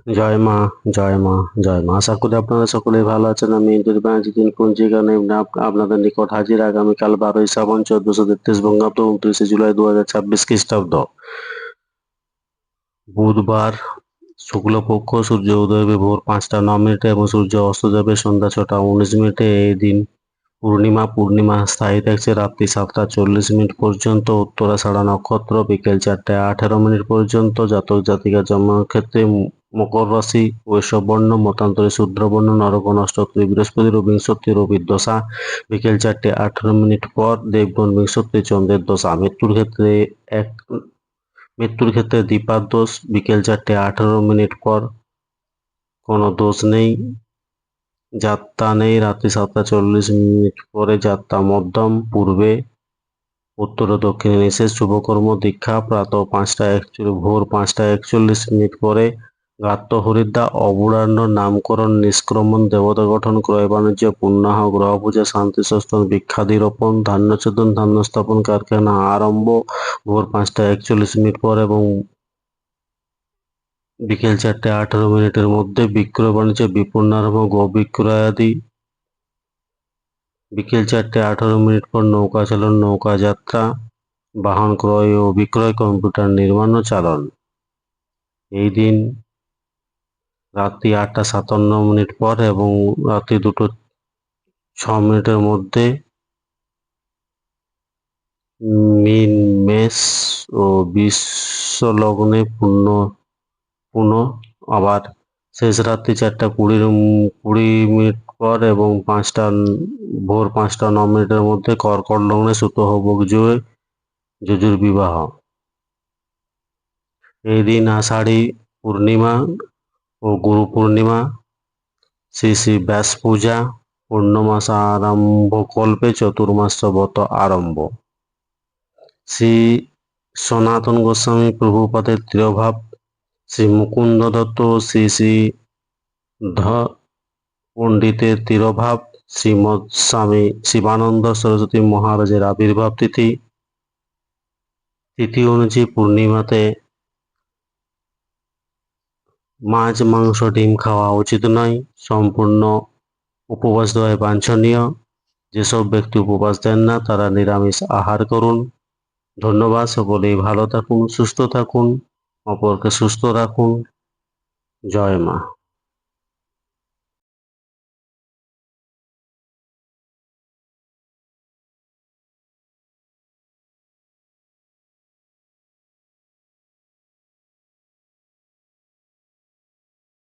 জয় মা, জয় মা, জয় মা। আশা করি আপনারা সকলেই ভালো আছেন। আমি ইন্দুর ব্যানার্জি দিন পঞ্জিকা নিয়ে আপনাদের নিকট হাজির। আগামীকাল 12ই শ্রাবণ 1433 বঙ্গাব্দ 29শে জুলাই 2026 খ্রিস্টাব্দ, বুধবার, শুক্লপক্ষ। সূর্য উদয় হবে ভোর 5টা 9 মিনিটে এবং সূর্য অস্ত যাবে সন্ধ্যা 6টা 19 মিনিটে। এই দিন পূর্ণিমা স্থায়ী থাকছে রাত্রি 7টা 40 মিনিট পর্যন্ত। উত্তরাষাঢ়া নক্ষত্র বিকেল 4টা 18 মিনিট পর্যন্ত। জাতক জাতিকা জন্মের ক্ষেত্রে মকর রাশি, বৈষব বর্ণ, মতান্তরে শূদ্র বর্ণ, নরক নক্ষত্রে বৃহস্পতি বিংশতি রবির দশা বিকেল 4টে 18 মিনিট পর। দেবগণ বিংশতি চন্দ্রের দশা। মৃত্যুর ক্ষেত্রে দীপার দোষ বিকেল 4টে 18 মিনিট পর। কোনো দোষ নেই। যাত্রা নেই রাত্রি 7টা 40 মিনিট পরে। যাত্রা মধ্যম। পূর্বে উত্তর ও দক্ষিণে নিষেধ। শুভকর্ম দীক্ষা ভোর 5টা 41 মিনিট পরে। গাত্র হরিদ্রা অবূঢ়ান্ন নামকরণ নিষ্ক্রমণ দেবতা গঠন ক্রয় বাণিজ্য পুণ্যাহ গ্রহ পূজা শান্তি সস্তন বৃক্ষাদি রোপণ ধান্যচোদন ধান্য স্থাপন কারখানা আরম্ভ ভোর 5টা 41 মিনিট পর এবং বিকেল 4টে 18 মিনিটের মধ্যে। বিক্রয় বাণিজ্য বিপণারম্ভ গো বিক্রয় আদি বিকেল 4টে 18 মিনিট পর। নৌকা চালন নৌকা যাত্রা বাহন ক্রয় ও বিক্রয় কম্পিউটার নির্মাণ ও চালন। এই দিন রাত্রি 8টা 57 মিনিট পর এবং রাত্রি 2টো 6 মিনিটের মধ্যে মীন মেষ ও বিশ্ব লগ্নে পুনঃ আবার শেষ রাত্রি 4টা 20 মিনিট পর এবং ভোর 5টা 9 মিনিটের মধ্যে কর্কট লগ্নে সুতহবক যজুর বিবাহ। এই দিন আষাঢ়ী পূর্ণিমা ও গুরু পূর্ণিমা। শ্রী শ্রী ব্যাস পূজা। পূর্ণমাস আরম্ভ কল্পে চতুর্মাস ব্রত আরম্ভ। শ্রী সনাতন গোস্বামী প্রভুপাদের তিরোভাব। শ্রী মুকুন্দ দত্ত ও শ্রী শ্রী পণ্ডিতের তিরোভাব। শ্রীমৎ স্বামী শিবানন্দ সরস্বতী মহারাজের আবির্ভাব তিথি। তিথি অনুযায়ী পূর্ণিমাতে মাছ মাংস ডিম খাওয়া উচিত নয়। সম্পূর্ণ উপবাস দেওয়াই বাঞ্ছনীয়। যেসব ব্যক্তি উপবাস দেন না তারা নিরামিষ আহার করুন। ধন্যবাদ। সকলেই ভালো থাকুন, সুস্থ থাকুন, অপরকে সুস্থ রাখুন। জয় মা।